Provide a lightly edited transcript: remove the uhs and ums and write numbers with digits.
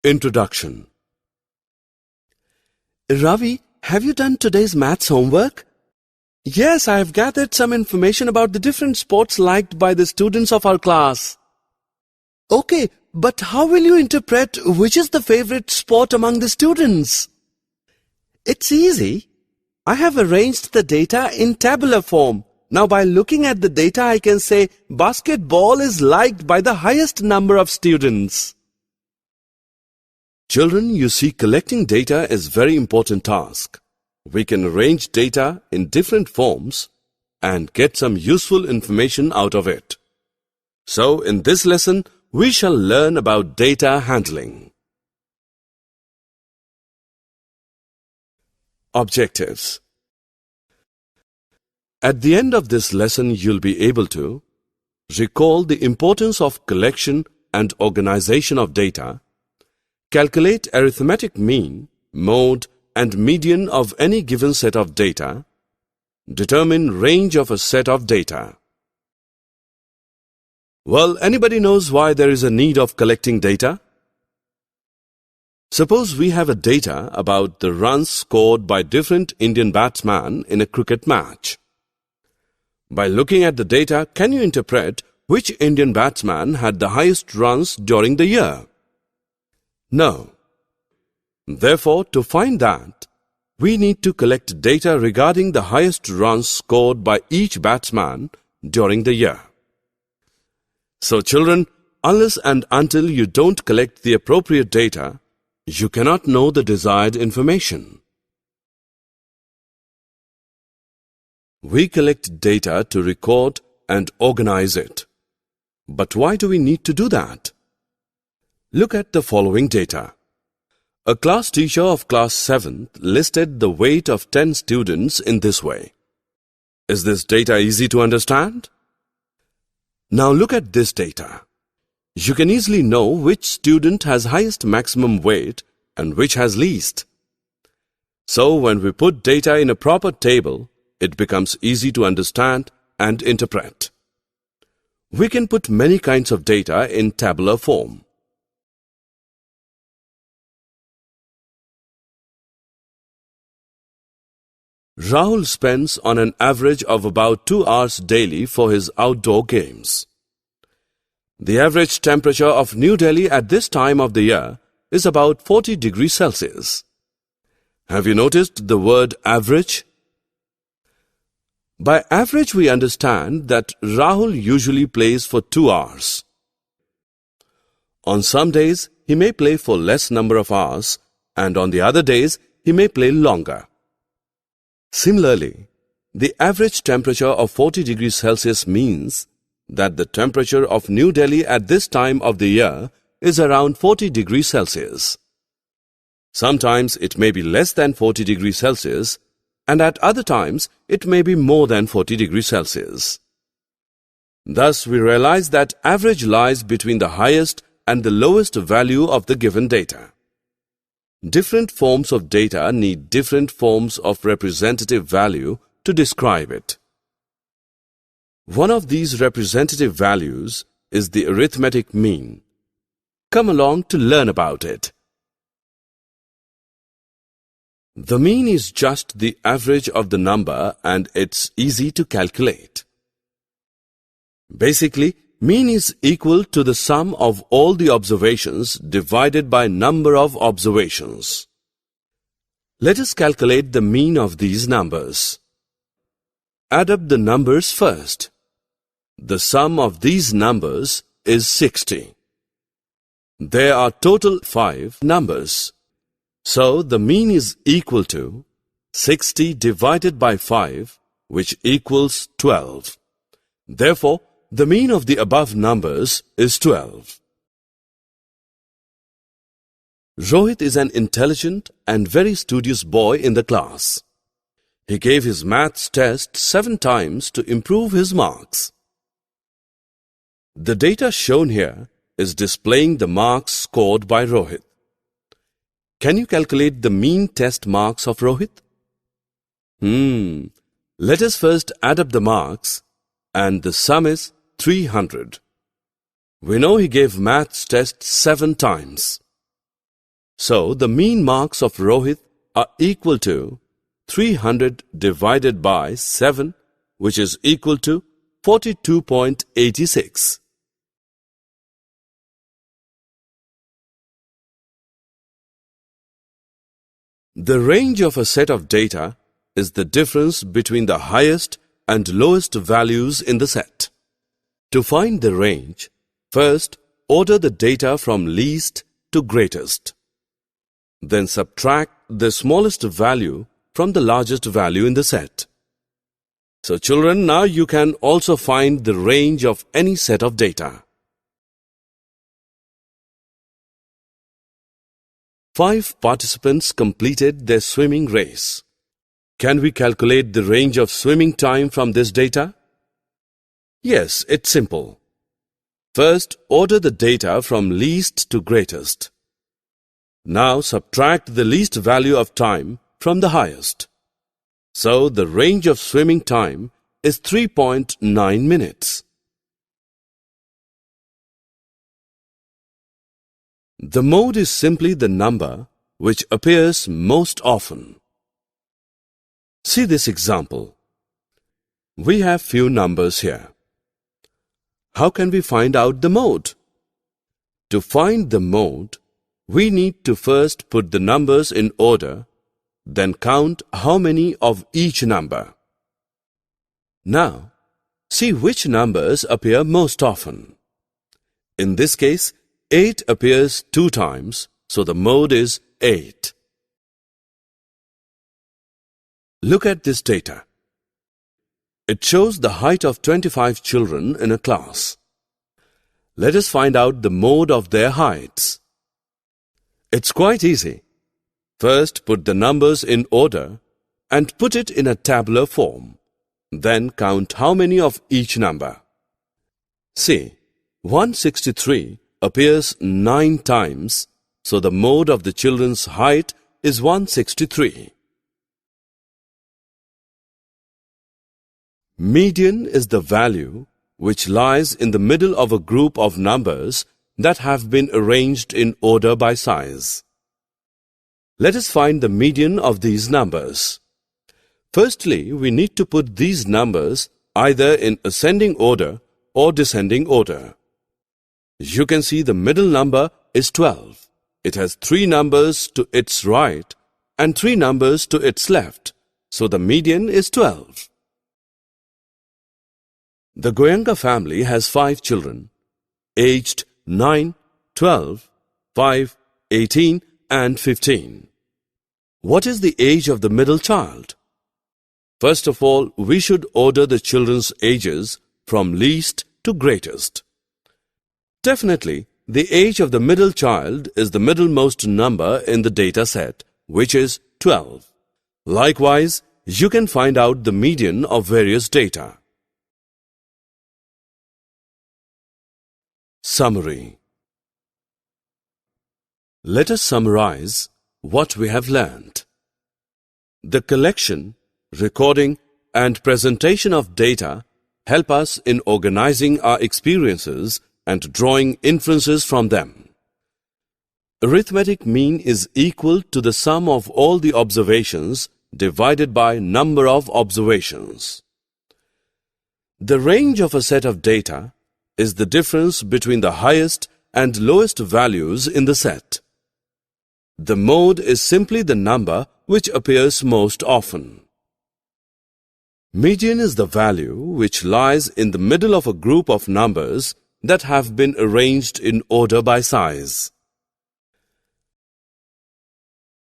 Introduction. Ravi, have you done today's maths homework? Yes, I have gathered some information about the different sports liked by the students of our class. Okay, but how will you interpret which is the favorite sport among the students? It's easy. I have arranged the data in tabular form. Now by looking at the data, I can say basketball is liked by the highest number of students. Children, you see, collecting data is a very important task. We can arrange data in different forms and get some useful information out of it. So, in this lesson, we shall learn about data handling. Objectives. At the end of this lesson, you'll be able to recall the importance of collection and organization of data, calculate arithmetic mean, mode, and median of any given set of data, determine range of a set of data. Well, anybody knows why there is a need of collecting data? Suppose we have a data about the runs scored by different Indian batsmen in a cricket match. By looking at the data, can you interpret which Indian batsman had the highest runs during the year? No. Therefore, to find that, we need to collect data regarding the highest runs scored by each batsman during the year. So children, unless and until you don't collect the appropriate data, you cannot know the desired information. We collect data to record and organize it. But why do we need to do that? Look at the following data. A class teacher of class 7th listed the weight of 10 students in this way. Is this data easy to understand? Now look at this data. You can easily know which student has highest maximum weight and which has least. So when we put data in a proper table, it becomes easy to understand and interpret. We can put many kinds of data in tabular form. Rahul spends on an average of about 2 hours daily for his outdoor games. The average temperature of New Delhi at this time of the year is about 40 degrees Celsius. Have you noticed the word average? By average, we understand that Rahul usually plays for 2 hours. On some days, he may play for less number of hours, and on the other days, he may play longer. Similarly, the average temperature of 40 degrees Celsius means that the temperature of New Delhi at this time of the year is around 40 degrees Celsius. Sometimes it may be less than 40 degrees Celsius, and at other times it may be more than 40 degrees Celsius. Thus, we realize that average lies between the highest and the lowest value of the given data. Different forms of data need different forms of representative value to describe it. One of these representative values is the arithmetic mean. Come along to learn about it. The mean is just the average of the number and it's easy to calculate. Basically, mean is equal to the sum of all the observations divided by number of observations. Let us calculate the mean of these numbers. Add up the numbers first. The sum of these numbers is 60. There are total 5 numbers. So the mean is equal to 60 divided by 5, which equals 12. Therefore, the mean of the above numbers is 12. Rohit is an intelligent and very studious boy in the class. He gave his maths test 7 times to improve his marks. The data shown here is displaying the marks scored by Rohit. Can you calculate the mean test marks of Rohit? Let us first add up the marks, and the sum is 300. We know he gave maths test 7 times. So the mean marks of Rohit are equal to 300 divided by 7, which is equal to 42.86. The range of a set of data is the difference between the highest and lowest values in the set. To find the range, first order the data from least to greatest. Then subtract the smallest value from the largest value in the set. So children, now you can also find the range of any set of data. 5 participants completed their swimming race. Can we calculate the range of swimming time from this data? Yes, it's simple. First, order the data from least to greatest. Now subtract the least value of time from the highest. So the range of swimming time is 3.9 minutes. The mode is simply the number which appears most often. See this example. We have few numbers here. How can we find out the mode? To find the mode, we need to first put the numbers in order, then count how many of each number. Now, see which numbers appear most often. In this case, 8 appears 2 times, so the mode is 8. Look at this data. It shows the height of 25 children in a class. Let us find out the mode of their heights. It's quite easy. First, put the numbers in order and put it in a tabular form. Then count how many of each number. See, 163 appears 9 times, so the mode of the children's height is 163. Median is the value which lies in the middle of a group of numbers that have been arranged in order by size. Let us find the median of these numbers. Firstly, we need to put these numbers either in ascending order or descending order. You can see the middle number is 12. It has 3 numbers to its right and 3 numbers to its left, so the median is 12. The Goenka family has 5 children, aged 9, 12, 5, 18 and 15. What is the age of the middle child? First of all, we should order the children's ages from least to greatest. Definitely, the age of the middle child is the middlemost number in the data set, which is 12. Likewise, you can find out the median of various data. Summary. Let us summarize what we have learned. The collection, recording and presentation of data help us in organizing our experiences and drawing inferences from them. Arithmetic mean is equal to the sum of all the observations divided by number of observations. The range of a set of data is the difference between the highest and lowest values in the set. The mode is simply the number which appears most often. Median is the value which lies in the middle of a group of numbers that have been arranged in order by size.